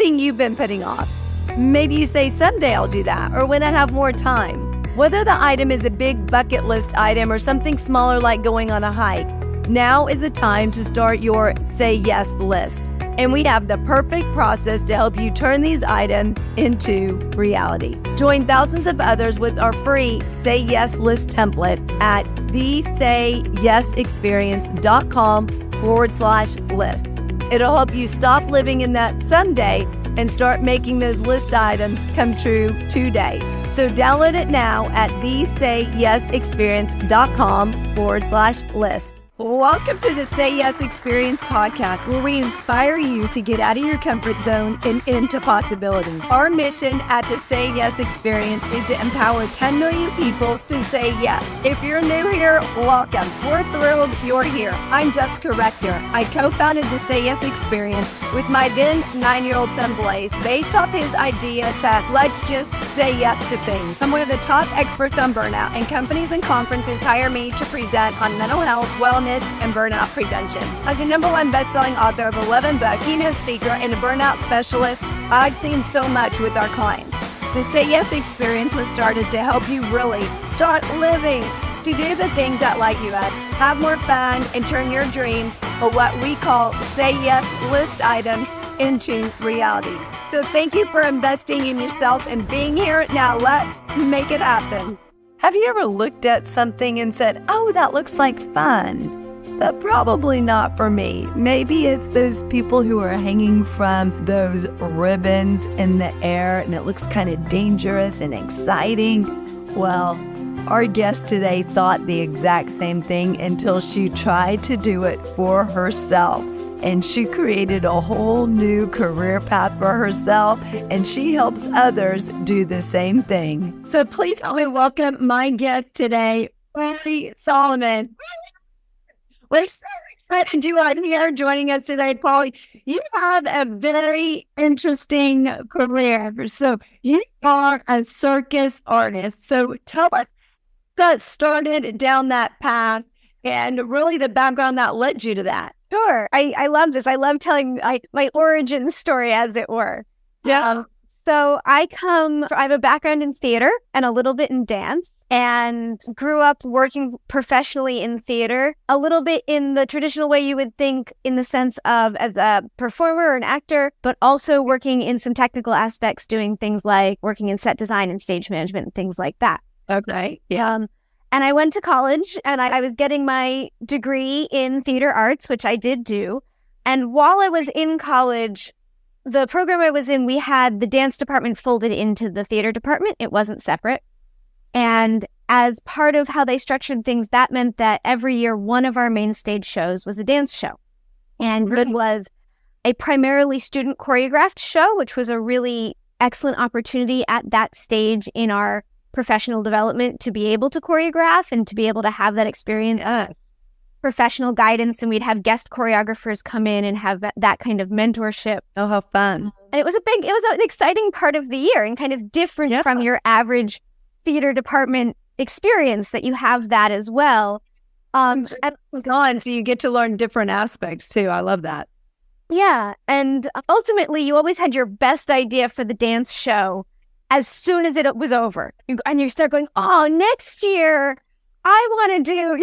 anything you've been putting off. Maybe you say, someday I'll do that, or when I have more time. Whether the item is a big bucket list item or something smaller like going on a hike, now is the time to start your Say Yes list. And we have the perfect process to help you turn these items into reality. Join thousands of others with our free Say Yes list template at thesayyesexperience.com/list. It'll help you stop living in that someday and start making those list items come true today. So download it now at thesayyesexperience.com/list. Welcome to the Say Yes Experience podcast, where we inspire you to get out of your comfort zone and into possibility. Our mission at the Say Yes Experience is to empower 10 million people to say yes. If you're new here, welcome. We're thrilled you're here. I'm Jessica Rector. I co-founded the Say Yes Experience with my then 9-year-old son Blaze, based off his idea to let's just say yes to things. I'm one of the top experts on burnout, and companies and conferences hire me to present on mental health, wellness, and burnout prevention. As the #1 best-selling author of 11 books, keynote speaker, and a burnout specialist, I've seen so much with our clients. The Say Yes Experience was started to help you really start living, to do the things that light you up, have more fun, and turn your dreams, or what we call Say Yes list items, into reality. So thank you for investing in yourself and being here. Now let's make it happen. Have you ever looked at something and said, oh, that looks like fun, but probably not for me? Maybe it's those people who are hanging from those ribbons in the air and it looks kind of dangerous and exciting. Well, our guest today thought the exact same thing until she tried to do it for herself. And she created a whole new career path for herself, and she helps others do the same thing. So please help me welcome my guest today, Polly Solomon. We're so excited you are here joining us today, Polly. You have a very interesting career. So you are a circus artist. So tell us, got started down that path and really the background that led you to that. Sure. I love this. I love telling my origin story, as it were. Yeah. So I have a background in theater and a little bit in dance, and grew up working professionally in theater, a little bit in the traditional way you would think, in the sense of as a performer or an actor, but also working in some technical aspects, doing things like working in set design and stage management and things like that. Okay. Yeah. And I went to college, and I was getting my degree in theater arts, which I did do. And while I was in college, the program I was in, we had the dance department folded into the theater department. It wasn't separate. And as part of how they structured things, that meant that every year, one of our main stage shows was a dance show. And it was a primarily student choreographed show, which was a really excellent opportunity at that stage in our professional development to be able to choreograph and to be able to have that experience. Yes. Professional guidance, and we'd have guest choreographers come in and have that kind of mentorship. Oh, how fun. And it was an exciting part of the year, and kind of different from your average theater department experience, that you have that as well. So you get to learn different aspects too. I love that. Yeah. And ultimately, you always had your best idea for the dance show as soon as it was over. And you start going, oh, next year, I want to do,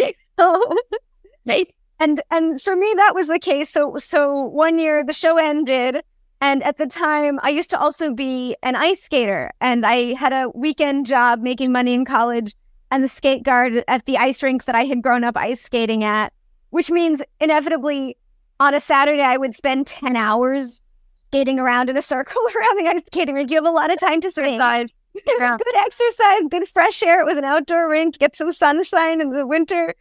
right? And for me, that was the case. So one year, the show ended. And at the time, I used to also be an ice skater. And I had a weekend job making money in college and the skate guard at the ice rinks that I had grown up ice skating at, which means inevitably on a Saturday, I would spend 10 hours skating around in a circle around the ice skating rink. You have a lot of time to think. Yeah. Good exercise, good fresh air. It was an outdoor rink. Get some sunshine in the winter.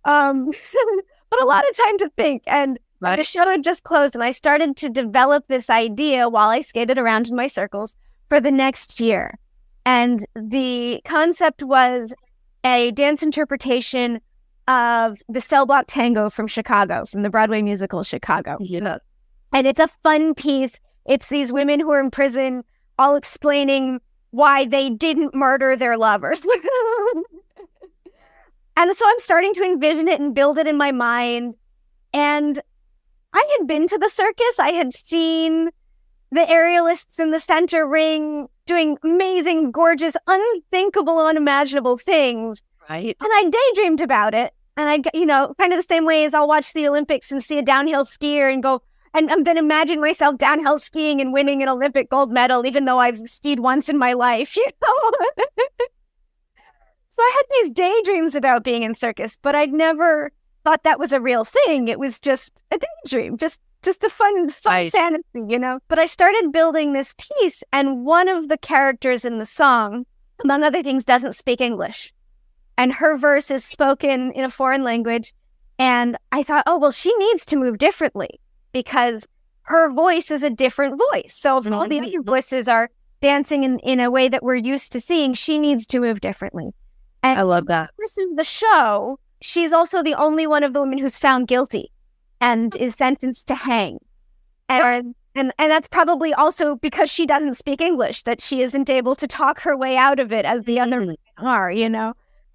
But a lot of time to think. And the show had just closed, and I started to develop this idea while I skated around in my circles for the next year. And the concept was a dance interpretation of the Cell Block Tango from Chicago, from the Broadway musical Chicago. Yeah. And it's a fun piece. It's these women who are in prison all explaining why they didn't murder their lovers. And so I'm starting to envision it and build it in my mind. And I had been to the circus. I had seen the aerialists in the center ring doing amazing, gorgeous, unthinkable, unimaginable things. Right. And I daydreamed about it. And I, kind of the same way as I'll watch the Olympics and see a downhill skier and go, and then imagine myself downhill skiing and winning an Olympic gold medal, even though I've skied once in my life, So I had these daydreams about being in circus, but I'd never thought that was a real thing. It was just a daydream, just a fun fantasy, But I started building this piece, and one of the characters in the song, among other things, doesn't speak English. And her verse is spoken in a foreign language. And I thought, oh, well, she needs to move differently because her voice is a different voice. So if all the other voices are dancing in a way that we're used to seeing, she needs to move differently. And I love that. In the show, she's also the only one of the women who's found guilty and is sentenced to hang. And that's probably also because she doesn't speak English, that she isn't able to talk her way out of it as the other women are,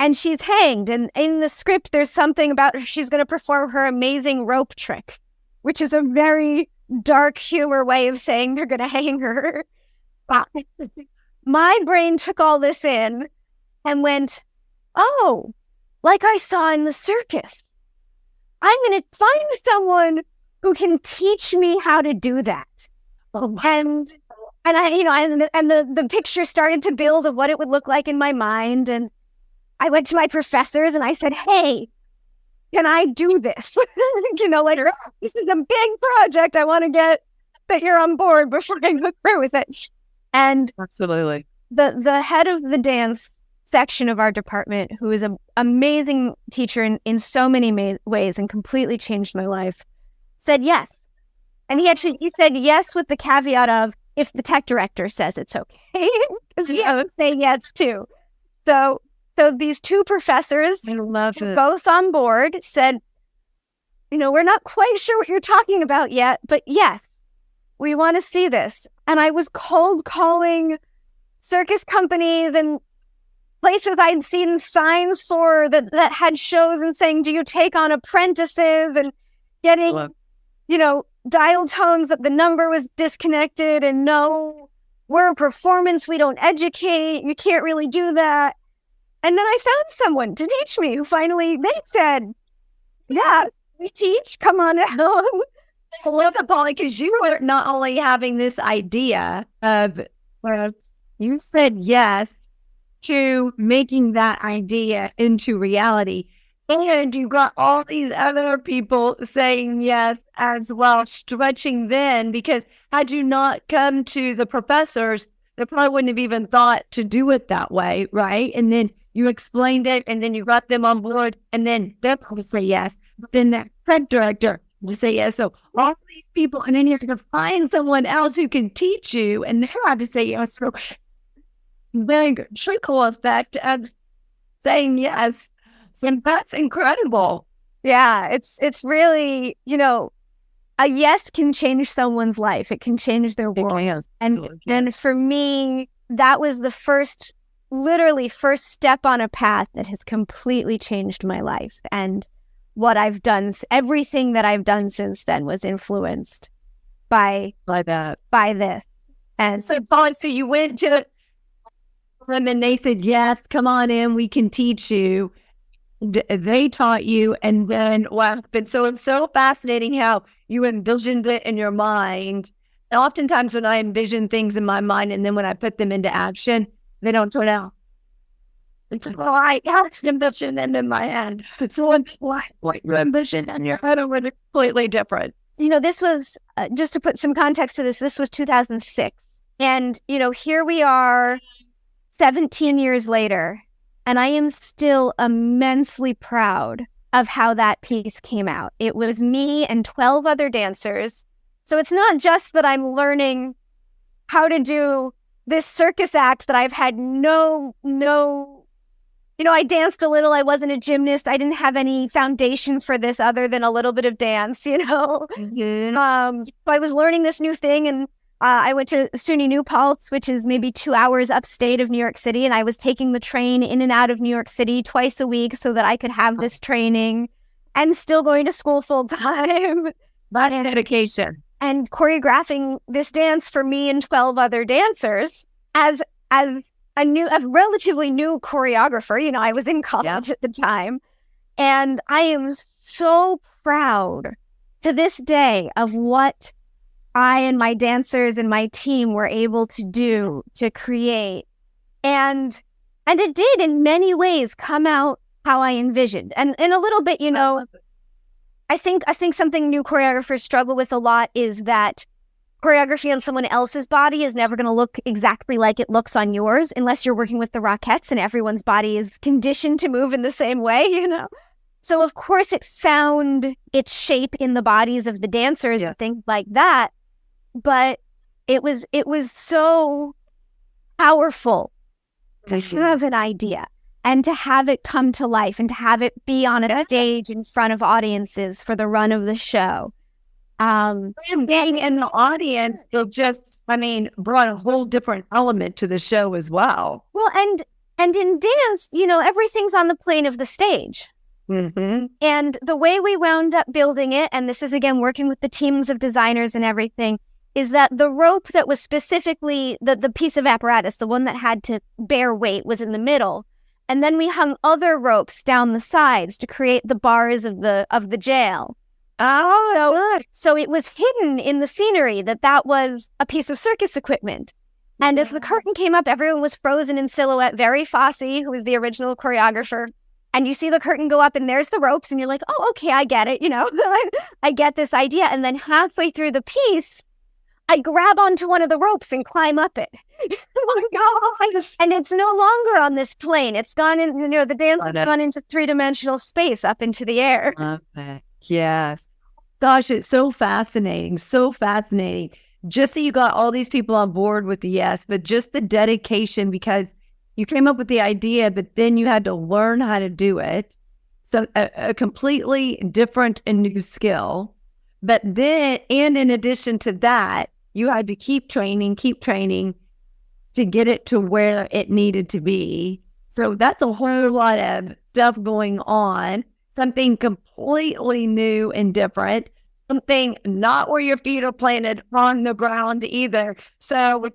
And she's hanged. And in the script, there's something about her. She's going to perform her amazing rope trick, which is a very dark humor way of saying they're going to hang her. My brain took all this in and went, oh, like I saw in the circus. I'm going to find someone who can teach me how to do that. And I, and the picture started to build of what it would look like in my mind. And I went to my professors and I said, hey, can I do this? Later, this is a big project. I want to get that you're on board before I go through with it. And absolutely, the head of the dance section of our department, who is an amazing teacher in so many ways and completely changed my life, said yes. And he said yes with the caveat of, if the tech director says it's okay, because he would say yes too. So these two professors, both on board, said, we're not quite sure what you're talking about yet, but yes, we want to see this. And I was cold calling circus companies and places I'd seen signs for that had shows and saying, do you take on apprentices, and getting, dial tones that the number was disconnected and no, we're a performance, we don't educate, you can't really do that. And then I found someone to teach me who finally, they said, yes, we teach, come on out. I love it, Polly, because you were not only having this idea of, you said yes to making that idea into reality, and you got all these other people saying yes as well, stretching then, because had you not come to the professors, they probably wouldn't have even thought to do it that way, right? And then you explained it, and then you got them on board, and then they're going to say yes. But then that prep director will say yes. So all these people, and then you have to find someone else who can teach you, and they have to say yes. So very good trickle effect of saying yes. And that's incredible. Yeah, it's really, a yes can change someone's life. It can change their world. And for me, that was the first step on a path that has completely changed my life. And what I've done, everything that I've done since then was influenced by this. And so you went to them and they said, yes, come on in, we can teach you. They taught you, and then so it's so fascinating how you envisioned it in your mind. And oftentimes when I envision things in my mind and then when I put them into action, they don't turn out. I have to envision them in my head. It's like your envision in your head are completely different. This was, just to put some context to this was 2006. And, here we are 17 years later. And I am still immensely proud of how that piece came out. It was me and 12 other dancers. So it's not just that I'm learning how to do this circus act that I've had I danced a little. I wasn't a gymnast. I didn't have any foundation for this other than a little bit of dance, Mm-hmm. So I was learning this new thing, and I went to SUNY New Paltz, which is maybe 2 hours upstate of New York City, and I was taking the train in and out of New York City twice a week so that I could have this training, and still going to school full time. That's dedication. and choreographing this dance for me and 12 other dancers as a relatively new choreographer. You know, I was in college at the time. And I am so proud to this day of what I and my dancers and my team were able to do, to create. And it did in many ways come out how I envisioned. And in a little bit, you know, I think something new choreographers struggle with a lot is that choreography on someone else's body is never going to look exactly like it looks on yours unless you're working with the Rockettes and everyone's body is conditioned to move in the same way, you know? So of course it found its shape in the bodies of the dancers and things like that. But it was so powerful to have an idea and to have it come to life and to have it be on a stage in front of audiences for the run of the show. And being in the audience, it just, brought a whole different element to the show as well. Well, and in dance, you know, everything's on the plane of the stage. Mm-hmm. And the way we wound up building it, and this is again working with the teams of designers and everything, is that the rope that was specifically the piece of apparatus, the one that had to bear weight, was in the middle. And then we hung other ropes down the sides to create the bars of the jail. Oh, so it was hidden in the scenery that was a piece of circus equipment. And as the curtain came up, everyone was frozen in silhouette. Very Fosse, who was the original choreographer. And you see the curtain go up and there's the ropes and you're like, oh, okay, I get it. You know, I get this idea. And then halfway through the piece, I grab onto one of the ropes and climb up it. Oh my gosh. And it's no longer on this plane. It's gone in, you know, the dance has gone into 3-dimensional space up into the air. Okay. Yes. Gosh, it's so fascinating. So fascinating. Just so you got all these people on board with the yes, but just the dedication, because you came up with the idea, but then you had to learn how to do it. So a completely different and new skill. But then, and in addition to that, you had to keep training to get it to where it needed to be. So that's a whole lot of stuff going on. Something completely new and different. Something not where your feet are planted on the ground either. So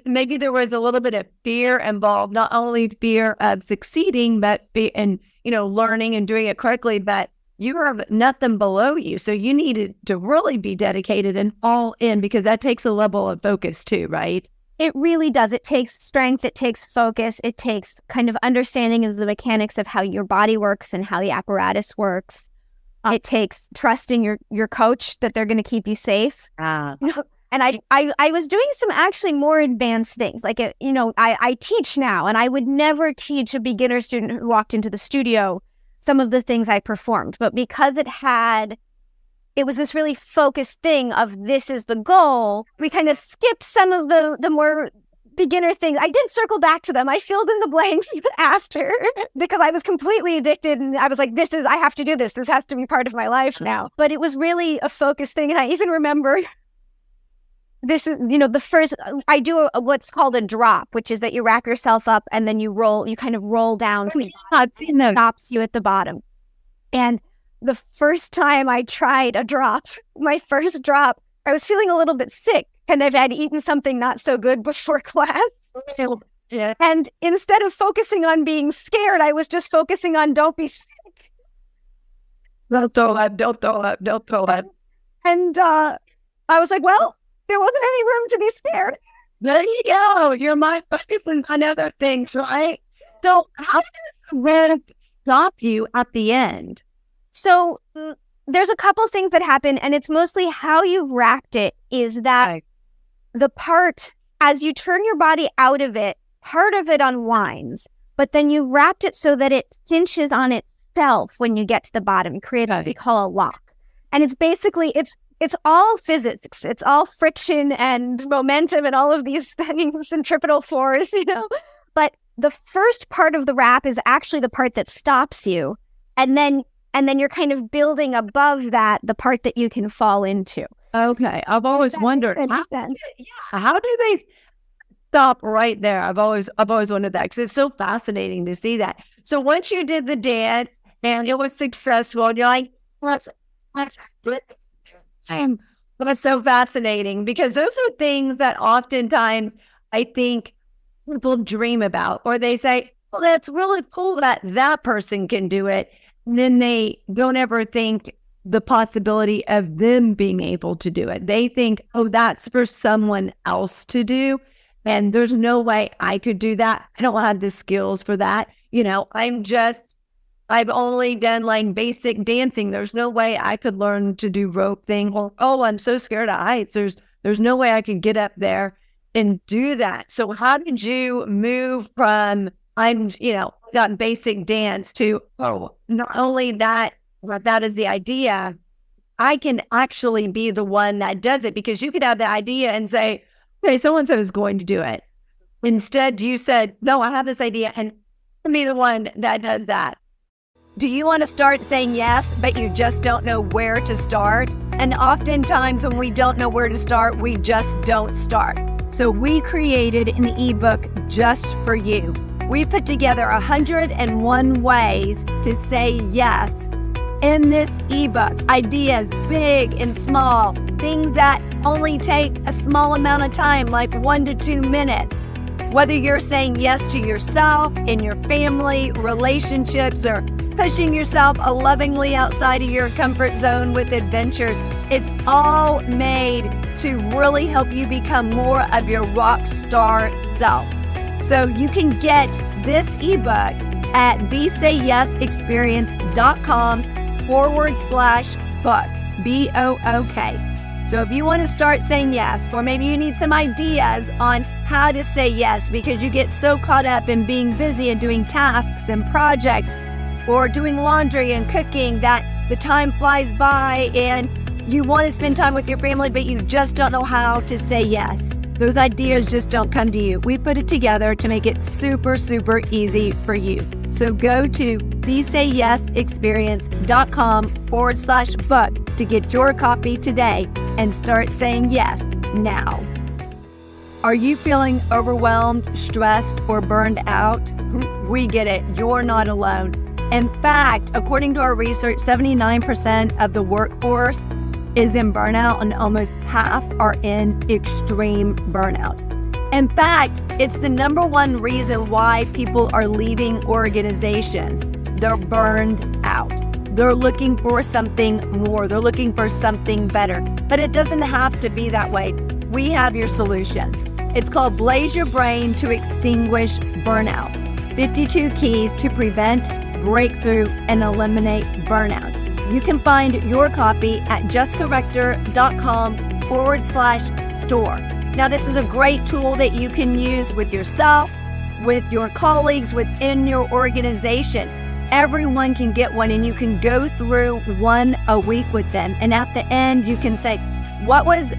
maybe there was a little bit of fear involved, not only fear of succeeding, but learning and doing it correctly, but you have nothing below you. So you needed to really be dedicated and all in, because that takes a level of focus too, right? It really does. It takes strength. It takes focus. It takes kind of understanding of the mechanics of how your body works and how the apparatus works. It takes trusting your coach that they're going to keep you safe. And I was doing some actually more advanced things. Like, I teach now, and I would never teach a beginner student who walked into the studio some of the things I performed. But because it was this really focused thing of this is the goal, we kind of skipped some of the more beginner things. I did circle back to them. I filled in the blanks after because I was completely addicted and I was like, I have to do this. This has to be part of my life now. But it was really a focused thing. And I even remember this is, the first, I do what's called a drop, which is that you rack yourself up and then you kind of roll down. I've seen that. Stops you at the bottom. And the first time I tried a drop, my first drop, I was feeling a little bit sick. And I've had eaten something not so good before class. Yeah. And instead of focusing on being scared, I was just focusing on don't be sick. Don't throw up. And I was like, well, there wasn't any room to be scared. There you go. Your mind focuses on other things, right? So how does it stop you at the end? So there's a couple things that happen, and it's mostly how you've racked it is that the part, as you turn your body out of it, part of it unwinds, but then you wrapped it so that it cinches on itself when you get to the bottom and create what we call a lock. And it's basically, it's all physics. It's all friction and momentum and all of these things, centripetal force, But the first part of the wrap is actually the part that stops you. And then you're kind of building above that, the part that you can fall into. Okay. I've always wondered, how do they stop right there? I've always wondered that, because it's so fascinating to see that. So once you did the dance and it was successful, and you're like, That's so fascinating because those are things that oftentimes I think people dream about, or they say, well, that's really cool that that person can do it. And then they don't ever think the possibility of them being able to do it. They think, oh, that's for someone else to do. And there's no way I could do that. I don't have the skills for that. I've only done like basic dancing. There's no way I could learn to do rope thing. Or, oh, I'm so scared of heights. There's no way I could get up there and do that. So how did you move from got basic dance to, oh, not only that, but that is the idea, I can actually be the one that does it, because you could have the idea and say, okay, so-and-so is going to do it. Instead, you said, no, I have this idea and I'll be the one that does that. Do you want to start saying yes, but you just don't know where to start? And oftentimes when we don't know where to start, we just don't start. So we created an ebook just for you. We put together 101 ways to say yes. In this ebook, ideas big and small, things that only take a small amount of time, like 1 to 2 minutes. Whether you're saying yes to yourself, in your family, relationships, or pushing yourself lovingly outside of your comfort zone with adventures, it's all made to really help you become more of your rock star self. So you can get this ebook at thesayyesexperience.com/book, BOOK. So if you want to start saying yes, or maybe you need some ideas on how to say yes because you get so caught up in being busy and doing tasks and projects or doing laundry and cooking that the time flies by and you want to spend time with your family, but you just don't know how to say yes. Those ideas just don't come to you. We put it together to make it super, super easy for you. So go to thesayyesexperience.com/book to get your copy today and start saying yes now. Are you feeling overwhelmed, stressed, or burned out? We get it. You're not alone. In fact, according to our research, 79% of the workforce is in burnout, and almost half are in extreme burnout. In fact, it's the number one reason why people are leaving organizations. They're burned out. They're looking for something more. They're looking for something better. But it doesn't have to be that way. We have your solution. It's called Blaze Your Brain to Extinguish Burnout. 52 Keys to Prevent, Breakthrough, and Eliminate Burnout. You can find your copy at jessicarector.com/store. Now, this is a great tool that you can use with yourself, with your colleagues, within your organization. Everyone can get one, and you can go through one a week with them. And at the end, you can say, what was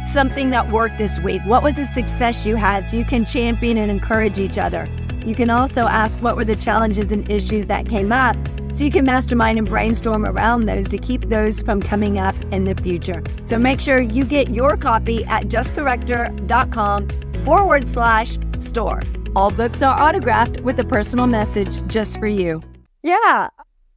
something that worked this week? What was the success you had? So you can champion and encourage each other. You can also ask what were the challenges and issues that came up, so you can mastermind and brainstorm around those to keep those from coming up in the future. So make sure you get your copy at jessicarector.com/store. All books are autographed with a personal message just for you. Yeah.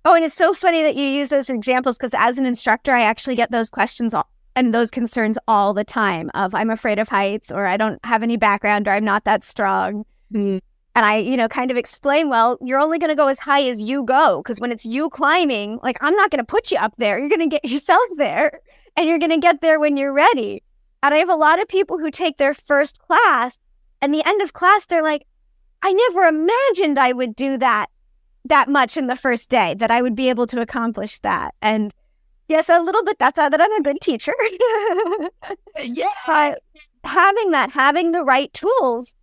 Oh, and it's so funny that you use those examples, because as an instructor, I actually get those questions and those concerns all the time of I'm afraid of heights, or I don't have any background, or I'm not that strong. Mm. And I, kind of explain, well, you're only going to go as high as you go, because when it's you climbing, like, I'm not going to put you up there. You're going to get yourself there, and you're going to get there when you're ready. And I have a lot of people who take their first class, and the end of class, they're like, I never imagined I would do that much in the first day, that I would be able to accomplish that. And yes, a little bit, that's that I'm a good teacher. Yeah. Having the right tools,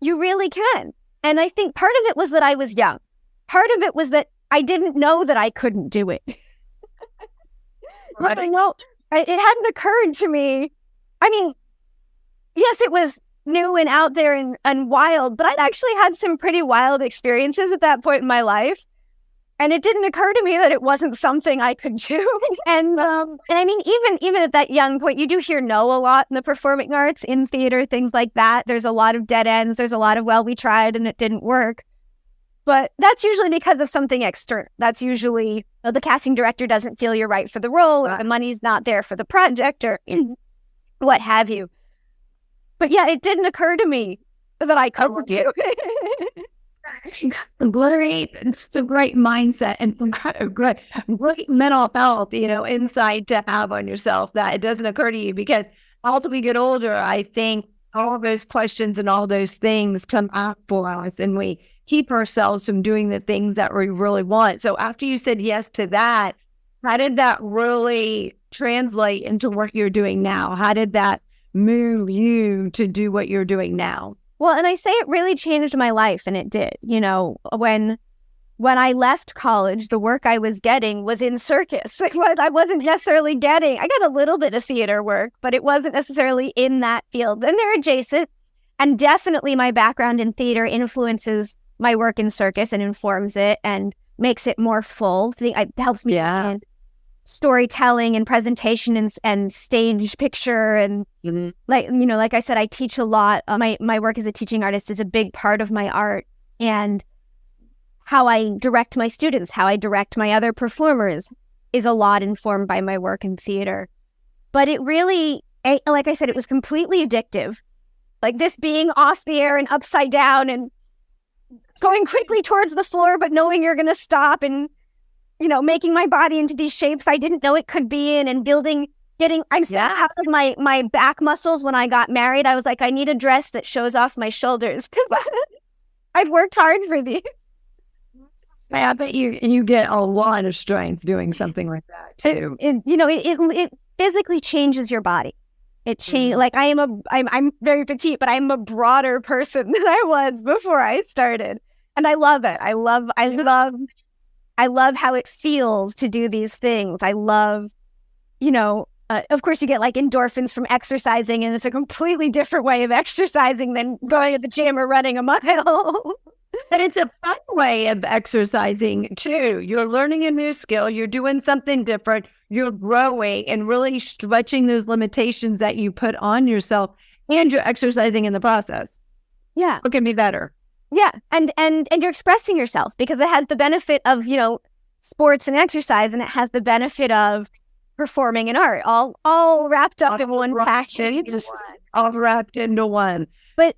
you really can. And I think part of it was that I was young. Part of it was that I didn't know that I couldn't do it. Right. It hadn't occurred to me. I mean, yes, it was new and out there and wild, but I'd actually had some pretty wild experiences at that point in my life. And it didn't occur to me that it wasn't something I could do. And I mean, even at that young point, you do hear no a lot in the performing arts, in theater, things like that. There's a lot of dead ends. There's a lot of, well, we tried and it didn't work. But that's usually because of something external. That's usually the casting director doesn't feel you're right for the role, or the money's not there for the project, or what have you. But yeah, it didn't occur to me that I could do. It's a great mindset and great mental health, insight to have on yourself that it doesn't occur to you, because as we get older, I think all those questions and all those things come up for us, and we keep ourselves from doing the things that we really want. So after you said yes to that, how did that really translate into what you're doing now? How did that move you to do what you're doing now? Well, and I say it really changed my life, and it did. When I left college, the work I was getting was in circus. I wasn't necessarily getting, I got a little bit of theater work, but it wasn't necessarily in that field. And they're adjacent. And definitely my background in theater influences my work in circus and informs it and makes it more full. It helps me understand storytelling and presentation and stage picture. And like I said, I teach a lot. My work as a teaching artist is a big part of my art, and how I direct my students, how I direct my other performers is a lot informed by my work in theater. But it really, like I said, it was completely addictive. Like this being off the air and upside down and going quickly towards the floor, but knowing you're going to stop, and making my body into these shapes I didn't know it could be in, and I out of my back muscles when I got married. I was like, I need a dress that shows off my shoulders because I've worked hard for these. I bet you get a lot of strength doing something like that too. It physically changes your body. It changed. Like I'm very petite, but I'm a broader person than I was before I started, and I love it. I love how it feels to do these things. I love, of course you get like endorphins from exercising, and it's a completely different way of exercising than going to the gym or running a mile. But it's a fun way of exercising too. You're learning a new skill. You're doing something different. You're growing and really stretching those limitations that you put on yourself, and you're exercising in the process. Yeah. What can be better? Yeah. And you're expressing yourself, because it has the benefit of, sports and exercise, and it has the benefit of performing in art, all wrapped up in one package. All wrapped into one. But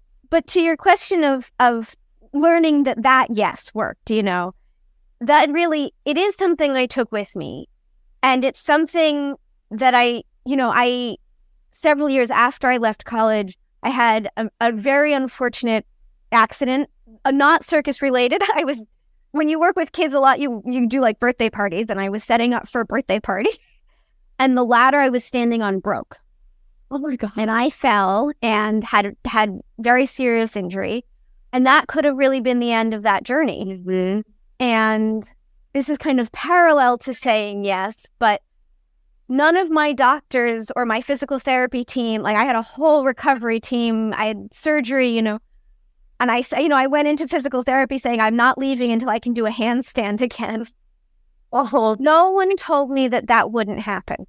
to your question of learning that yes worked, that really, it is something I took with me, and it's something that I several years after I left college, I had a very unfortunate accident, not circus related. When you work with kids a lot, you do like birthday parties, and I was setting up for a birthday party, and the ladder I was standing on broke. Oh my God. And I fell and had very serious injury. And that could have really been the end of that journey. Mm-hmm. And this is kind of parallel to saying yes, but none of my doctors or my physical therapy team, like I had a whole recovery team, I had surgery, and I went into physical therapy saying, I'm not leaving until I can do a handstand again. Oh, no one told me that wouldn't happen.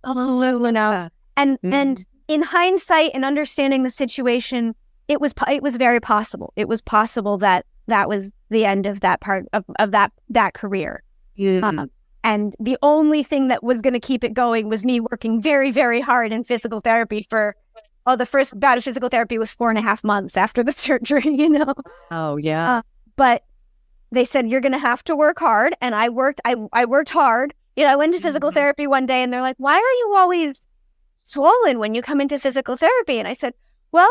Oh, And in hindsight and understanding the situation, it was very possible. It was possible that was the end of that part of that career. Yeah. And the only thing that was going to keep it going was me working very, very hard in physical therapy the first bout of physical therapy was 4.5 months after the surgery, Oh, yeah. But they said, you're going to have to work hard. And I worked hard. I went to physical therapy one day, and they're like, why are you always swollen when you come into physical therapy? And I said, well,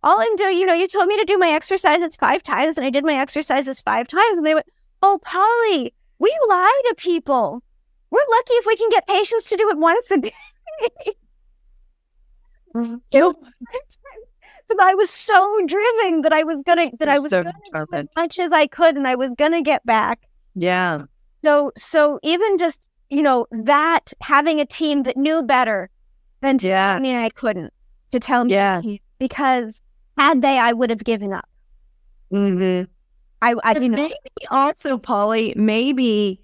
all I'm doing, you told me to do my exercises 5 times, and I did my exercises 5 times. And they went, oh, Polly, we lie to people. We're lucky if we can get patients to do it once a day. Because I was so driven that I was gonna do as much as I could, and I was gonna get back. Yeah. So even just that, having a team that knew better than to tell me I couldn't, to tell me, because had they, I would have given up. Mm-hmm. Maybe also, Polly, maybe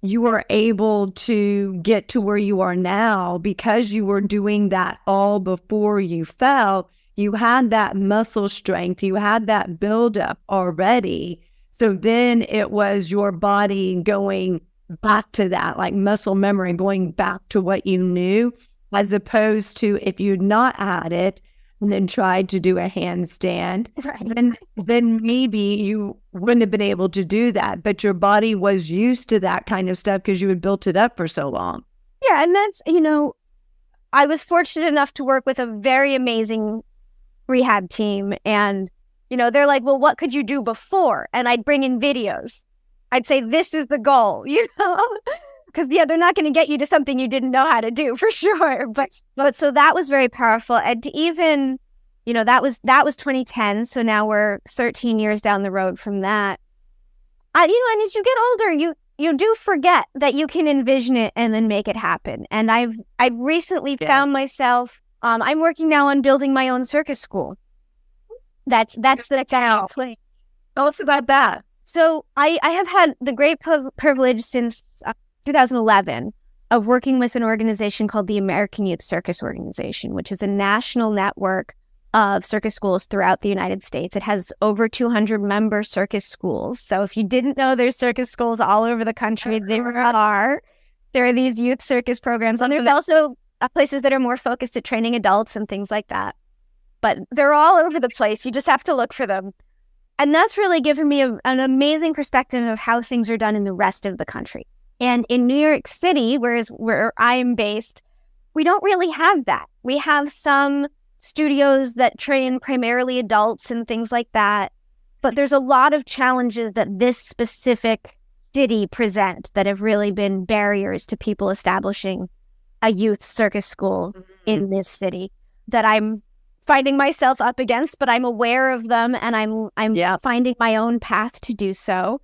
you were able to get to where you are now because you were doing that all before you fell. You had that muscle strength. You had that buildup already. So then it was your body going back to that, like muscle memory, going back to what you knew. as opposed to if you'd not had it and then tried to do a handstand, then maybe you wouldn't have been able to do that. But your body was used to that kind of stuff because you had built it up for so long. Yeah, and that's, I was fortunate enough to work with a very amazing rehab team. And, they're like, well, what could you do before? And I'd bring in videos. I'd say, this is the goal, because they're not going to get you to something you didn't know how to do for sure. But so that was very powerful. And to even, that was 2010. So now we're 13 years down the road from that. And as you get older, you do forget that you can envision it and then make it happen. And I've recently found myself, I'm working now on building my own circus school. That's how I play. Tell us about that. So I have had the great privilege since 2011 of working with an organization called the American Youth Circus Organization, which is a national network of circus schools throughout the United States. It has over 200 member circus schools. So if you didn't know, there's circus schools all over the country. There are these youth circus programs. And there's also places that are more focused at training adults and things like that. But they're all over the place. You just have to look for them. And that's really given me an amazing perspective of how things are done in the rest of the country. And in New York City, where I'm based, we don't really have that. We have some studios that train primarily adults and things like that. But there's a lot of challenges that this specific city present that have really been barriers to people establishing a youth circus school in this city that I'm finding myself up against, but I'm aware of them and I'm finding my own path to do so.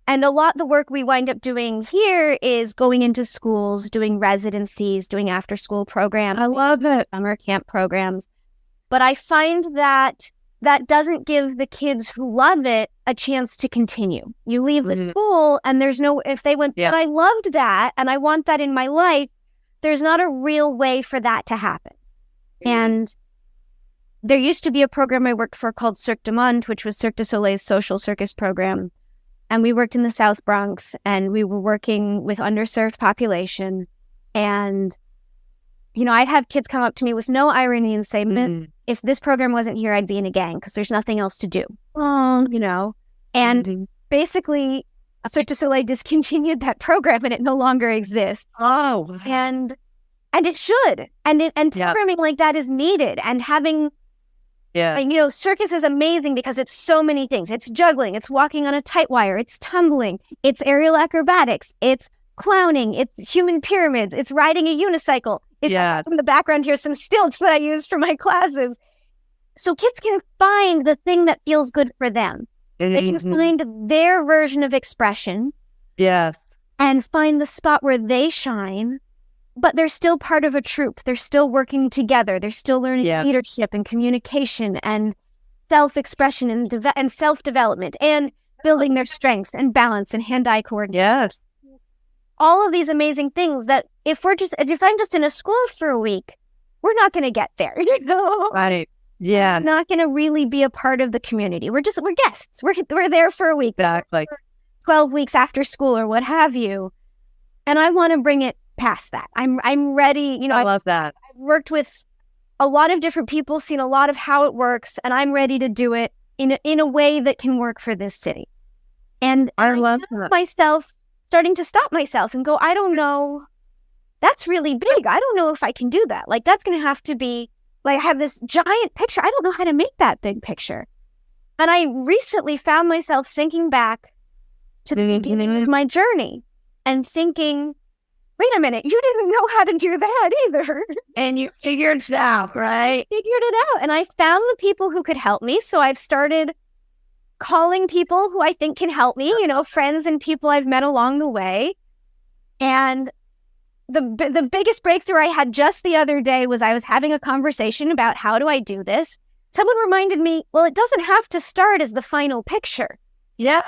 And a lot of the work we wind up doing here is going into schools, doing residencies, doing after-school programs. I love it. Summer camp programs. But I find that doesn't give the kids who love it a chance to continue. You leave the school and there's no, if they went, but I loved that and I want that in my life, there's not a real way for that to happen. And there used to be a program I worked for called Cirque du Monde, which was Cirque du Soleil's social circus program. And we worked in the South Bronx and we were working with underserved population. And, I'd have kids come up to me with no irony and say, Miss, if this program wasn't here, I'd be in a gang because there's nothing else to do. And basically Cirque du Soleil discontinued that program and it no longer exists. Oh, wow. And it should. And programming like that is needed. And having, circus is amazing because it's so many things. It's juggling, it's walking on a tight wire, it's tumbling, it's aerial acrobatics, it's clowning, it's human pyramids, it's riding a unicycle. It's in the background here, some stilts that I use for my classes. So kids can find the thing that feels good for them. They can find their version of expression. Yes. And find the spot where they shine. But they're still part of a troupe. They're still working together. They're still learning leadership and communication and self-expression and self-development and building their strengths and balance and hand-eye coordination. Yes. All of these amazing things that if I'm just in a school for a week, we're not going to get there. Right. Yeah. We're not going to really be a part of the community. We're guests. We're there for a week. Exactly. 12 weeks after school or what have you. And I want to bring it past that. I'm ready. I love that. I've worked with a lot of different people, seen a lot of how it works, and I'm ready to do it in a way that can work for this city. And I love that. Myself starting to stop myself and go, I don't know. That's really big. I don't know if I can do that. Like, that's going to have to be, like, I have this giant picture. I don't know how to make that big picture. And I recently found myself thinking back to the beginning of my journey and thinking, wait a minute, you didn't know how to do that either. And you figured it out, right? Figured it out. And I found the people who could help me. So I've started calling people who I think can help me, friends and people I've met along the way. And the biggest breakthrough I had just the other day was I was having a conversation about how do I do this. Someone reminded me, well, it doesn't have to start as the final picture. Yeah.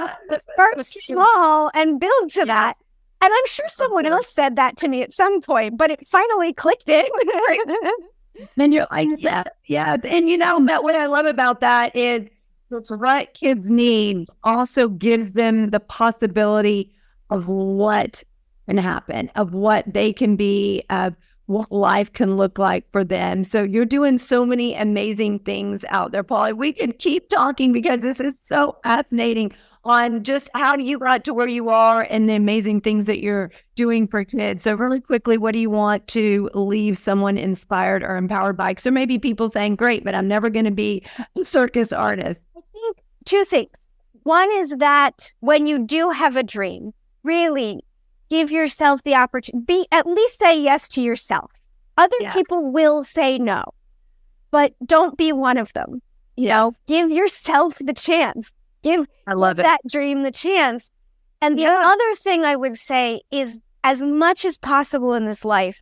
Start small and build to that. And I'm sure someone else said that to me at some point, but it finally clicked in. And you're like, yeah. And what I love about that is what kids need also gives them the possibility of what can happen, of what they can be, of what life can look like for them. So you're doing so many amazing things out there, Polly. We can keep talking because this is so fascinating on just how you got to where you are and the amazing things that you're doing for kids. So really quickly, what do you want to leave someone inspired or empowered by? So maybe people saying, great, but I'm never going to be a circus artist. I think two things. One is that when you do have a dream, really give yourself the opportunity, at least say yes to yourself. Other people will say no, but don't be one of them. You know, give yourself the chance. Give that dream the chance. And the other thing I would say is, as much as possible in this life,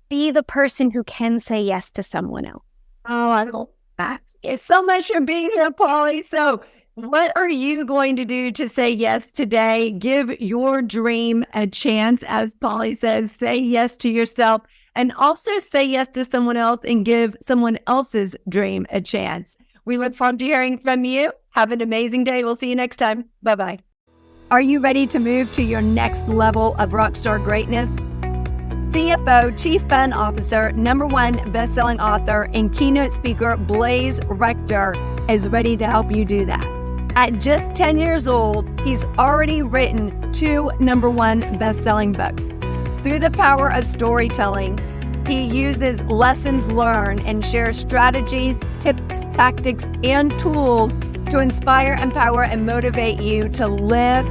be the person who can say yes to someone else. Oh, I love that. It's so much for being here, Polly. So what are you going to do to say yes today? Give your dream a chance. As Polly says, say yes to yourself and also say yes to someone else and give someone else's dream a chance. We look forward to hearing from you. Have an amazing day. We'll see you next time. Bye-bye. Are you ready to move to your next level of rockstar greatness? CFO, Chief Fun Officer, #1 best-selling author, and keynote speaker Blaze Rector is ready to help you do that. At just 10 years old, he's already written 2 #1 best-selling books. Through the power of storytelling, he uses lessons learned and shares strategies, tips, tactics, and tools to inspire, empower, and motivate you to live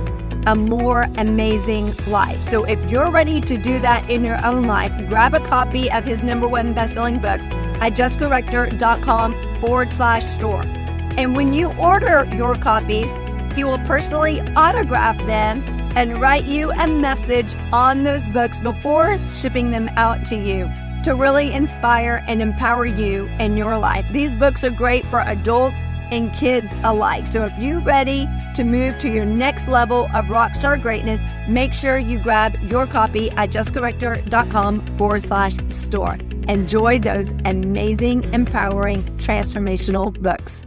a more amazing life. So if you're ready to do that in your own life, grab a copy of his #1 best-selling books at jessicarector.com/store. And when you order your copies, he will personally autograph them and write you a message on those books before shipping them out to you to really inspire and empower you in your life. These books are great for adults and kids alike. So if you're ready to move to your next level of rockstar greatness, make sure you grab your copy at jessicarector.com/store. Enjoy those amazing, empowering, transformational books.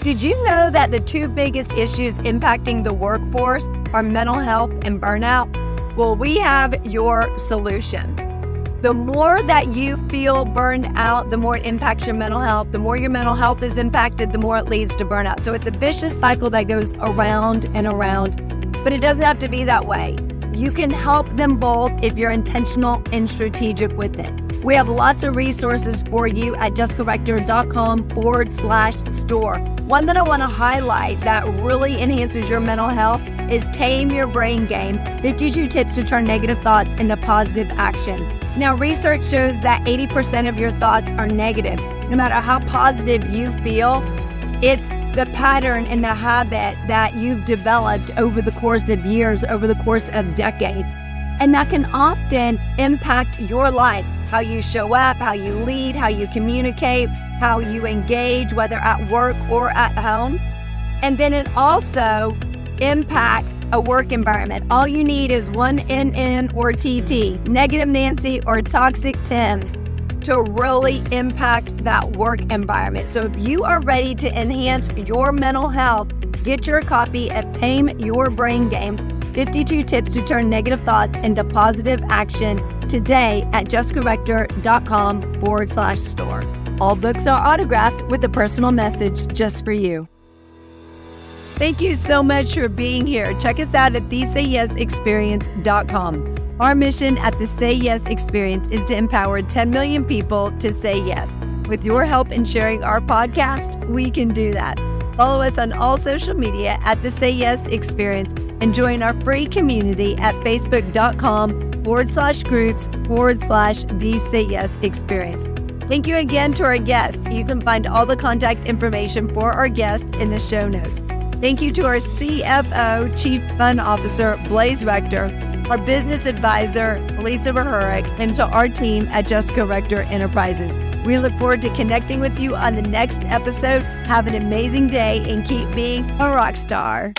Did you know that the 2 biggest issues impacting the workforce are mental health and burnout? Well, we have your solution. The more that you feel burned out, the more it impacts your mental health. The more your mental health is impacted, the more it leads to burnout. So it's a vicious cycle that goes around and around, but it doesn't have to be that way. You can help them both if you're intentional and strategic with it. We have lots of resources for you at jessicarector.com/store. One that I want to highlight that really enhances your mental health is Tame Your Brain Game, 52 tips to turn negative thoughts into positive action. Now, research shows that 80% of your thoughts are negative. No matter how positive you feel, it's the pattern and the habit that you've developed over the course of years, over the course of decades. And that can often impact your life, how you show up, how you lead, how you communicate, how you engage, whether at work or at home. And then it also impacts a work environment. All you need is one NN or TT, negative Nancy or toxic Tim, to really impact that work environment. So if you are ready to enhance your mental health, get your copy of Tame Your Brain Game, 52 tips to turn negative thoughts into positive action today at jessicarector.com/store. All books are autographed with a personal message just for you. Thank you so much for being here. Check us out at thesayyesexperience.com. Our mission at the Say Yes Experience is to empower 10 million people to say yes. With your help in sharing our podcast, we can do that. Follow us on all social media at the Say Yes Experience and join our free community at facebook.com/groups/the Say Yes Experience. Thank you again to our guest. You can find all the contact information for our guest in the show notes. Thank you to our CFO, Chief Fun Officer, Blaze Rector, our business advisor, Lisa Verhurick, and to our team at Jessica Rector Enterprises. We look forward to connecting with you on the next episode. Have an amazing day and keep being a rock star.